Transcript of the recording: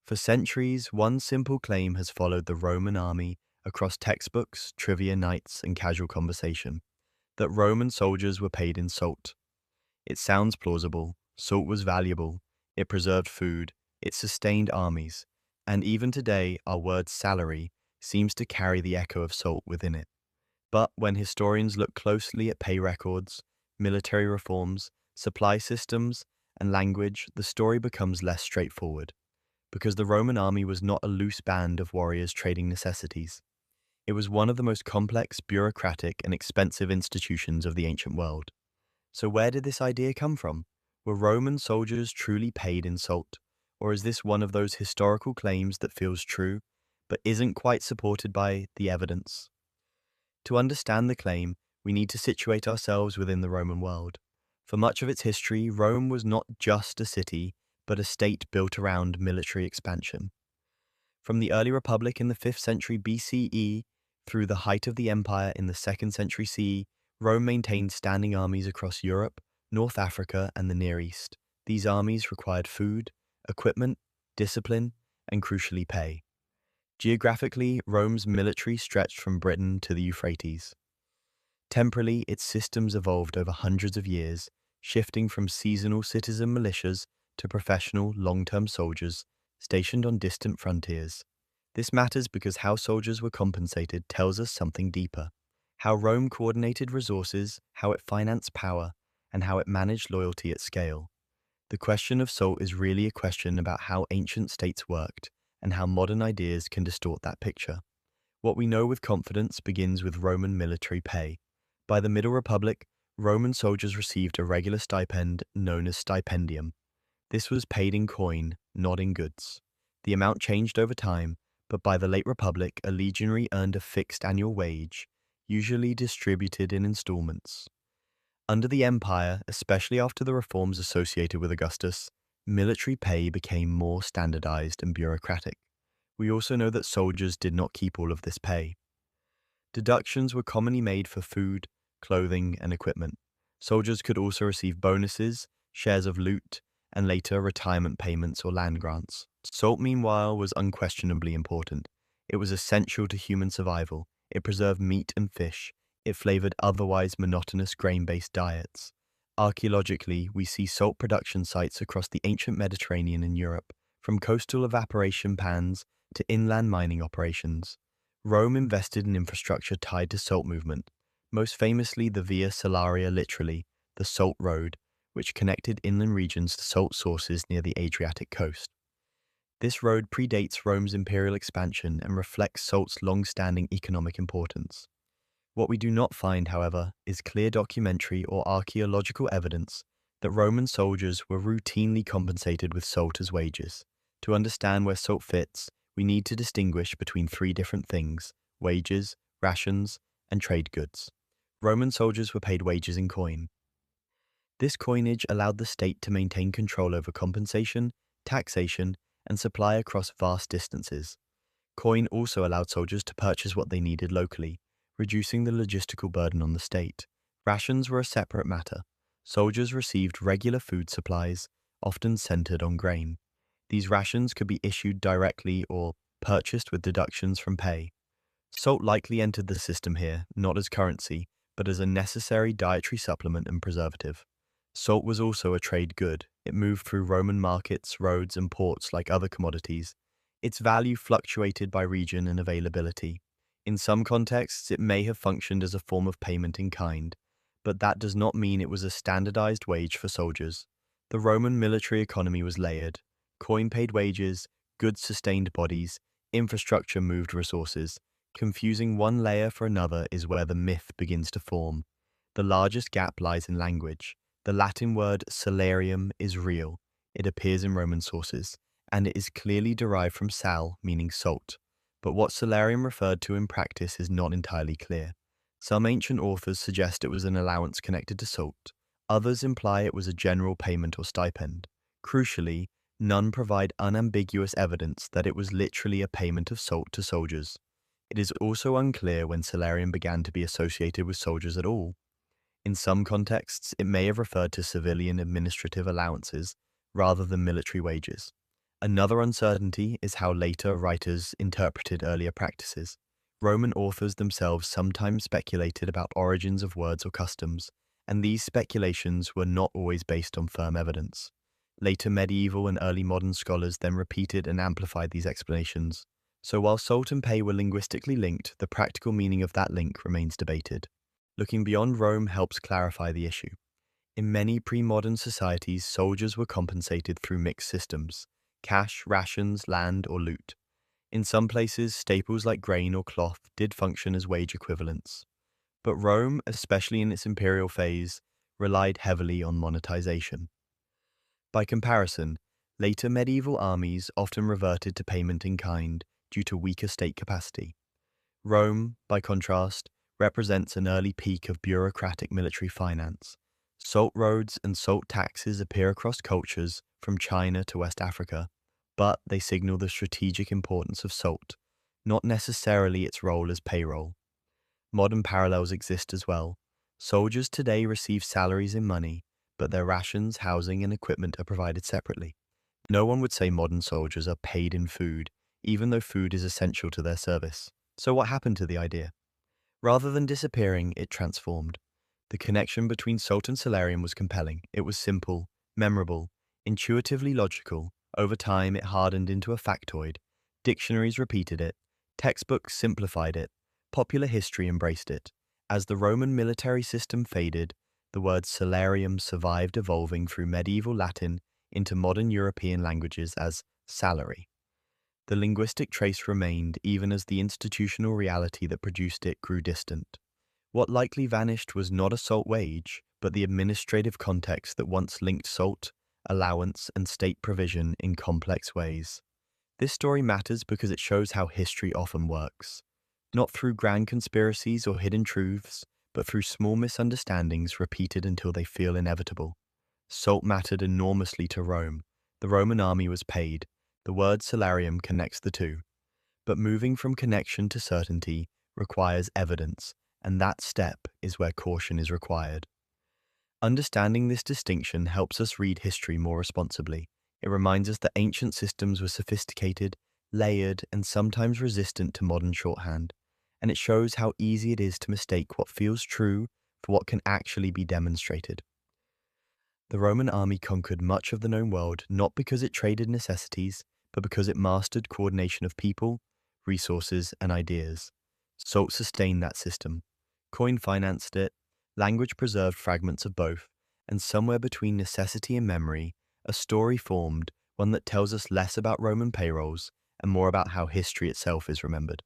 For centuries, one simple claim has followed the Roman army across textbooks, trivia nights, and casual conversation, that Roman soldiers were paid in salt. It sounds plausible. Salt was valuable. It preserved food. It sustained armies. And even today, our word salary seems to carry the echo of salt within it. But when historians look closely at pay records, military reforms, supply systems, and language, the story becomes less straightforward. Because the Roman army was not a loose band of warriors trading necessities. It was one of the most complex, bureaucratic, and expensive institutions of the ancient world. So where did this idea come from? Were Roman soldiers truly paid in salt? Or is this one of those historical claims that feels true, but isn't quite supported by the evidence? To understand the claim, we need to situate ourselves within the Roman world. For much of its history, Rome was not just a city, but a state built around military expansion. From the early Republic in the 5th century BCE through the height of the empire in the 2nd century CE, Rome maintained standing armies across Europe, North Africa, and the Near East. These armies required food, equipment, discipline, and crucially pay. Geographically, Rome's military stretched from Britain to the Euphrates. Temporally, its systems evolved over hundreds of years, shifting from seasonal citizen militias to professional, long-term soldiers stationed on distant frontiers. This matters because how soldiers were compensated tells us something deeper. How Rome coordinated resources, how it financed power, and how it managed loyalty at scale. The question of salt is really a question about how ancient states worked and how modern ideas can distort that picture. What we know with confidence begins with Roman military pay. By the Middle Republic, Roman soldiers received a regular stipend known as stipendium. This was paid in coin, not in goods. The amount changed over time, but by the late Republic, a legionary earned a fixed annual wage, usually distributed in installments. Under the Empire, especially after the reforms associated with Augustus, military pay became more standardized and bureaucratic. We also know that soldiers did not keep all of this pay. Deductions were commonly made for food, clothing, and equipment. Soldiers could also receive bonuses, shares of loot, and later retirement payments or land grants. Salt, meanwhile, was unquestionably important. It was essential to human survival. It preserved meat and fish. It flavored otherwise monotonous grain-based diets. Archaeologically, we see salt production sites across the ancient Mediterranean and Europe, from coastal evaporation pans to inland mining operations. Rome invested in infrastructure tied to salt movement, most famously the Via Salaria, literally, the Salt Road, which connected inland regions to salt sources near the Adriatic coast. This road predates Rome's imperial expansion and reflects salt's long-standing economic importance. What we do not find, however, is clear documentary or archaeological evidence that Roman soldiers were routinely compensated with salt as wages. To understand where salt fits, we need to distinguish between three different things: wages, rations, and trade goods. Roman soldiers were paid wages in coin. This coinage allowed the state to maintain control over compensation, taxation, and supply across vast distances. Coin also allowed soldiers to purchase what they needed locally, reducing the logistical burden on the state. Rations were a separate matter. Soldiers received regular food supplies, often centered on grain. These rations could be issued directly or purchased with deductions from pay. Salt likely entered the system here, not as currency, but as a necessary dietary supplement and preservative. Salt was also a trade good. It moved through Roman markets, roads, and ports like other commodities. Its value fluctuated by region and availability. In some contexts, it may have functioned as a form of payment in kind, but that does not mean it was a standardized wage for soldiers. The Roman military economy was layered. Coin paid wages, goods sustained bodies, infrastructure moved resources. Confusing one layer for another is where the myth begins to form. The largest gap lies in language. The Latin word salarium is real. It appears in Roman sources, and it is clearly derived from sal, meaning salt. But what salarium referred to in practice is not entirely clear. Some ancient authors suggest it was an allowance connected to salt. Others imply it was a general payment or stipend. Crucially, none provide unambiguous evidence that it was literally a payment of salt to soldiers. It is also unclear when salarium began to be associated with soldiers at all. In some contexts, it may have referred to civilian administrative allowances rather than military wages. Another uncertainty is how later writers interpreted earlier practices. Roman authors themselves sometimes speculated about origins of words or customs, and these speculations were not always based on firm evidence. Later medieval and early modern scholars then repeated and amplified these explanations. So while salt and pay were linguistically linked, the practical meaning of that link remains debated. Looking beyond Rome helps clarify the issue. In many pre-modern societies, soldiers were compensated through mixed systems: cash, rations, land, or loot. In some places, staples like grain or cloth did function as wage equivalents. But Rome, especially in its imperial phase, relied heavily on monetization. By comparison, later medieval armies often reverted to payment in kind due to weaker state capacity. Rome, by contrast, represents an early peak of bureaucratic military finance. Salt roads and salt taxes appear across cultures from China to West Africa, but they signal the strategic importance of salt, not necessarily its role as payroll. Modern parallels exist as well. Soldiers today receive salaries in money, but their rations, housing, and equipment are provided separately. No one would say modern soldiers are paid in food, even though food is essential to their service. So what happened to the idea? Rather than disappearing, it transformed. The connection between salt and salarium was compelling. It was simple, memorable, intuitively logical. Over time, it hardened into a factoid. Dictionaries repeated it. Textbooks simplified it. Popular history embraced it. As the Roman military system faded, the word salarium survived evolving through medieval Latin into modern European languages as salary. The linguistic trace remained even as the institutional reality that produced it grew distant. What likely vanished was not a salt wage, but the administrative context that once linked salt, allowance, and state provision in complex ways. This story matters because it shows how history often works. Not through grand conspiracies or hidden truths, but through small misunderstandings repeated until they feel inevitable. Salt mattered enormously to Rome. The Roman army was paid. The word salarium connects the two. But moving from connection to certainty requires evidence, and that step is where caution is required. Understanding this distinction helps us read history more responsibly. It reminds us that ancient systems were sophisticated, layered, and sometimes resistant to modern shorthand. And it shows how easy it is to mistake what feels true for what can actually be demonstrated. The Roman army conquered much of the known world not because it traded necessities, but because it mastered coordination of people, resources, and ideas. Salt sustained that system. Coin financed it. Language preserved fragments of both. And somewhere between necessity and memory, a story formed, one that tells us less about Roman payrolls and more about how history itself is remembered.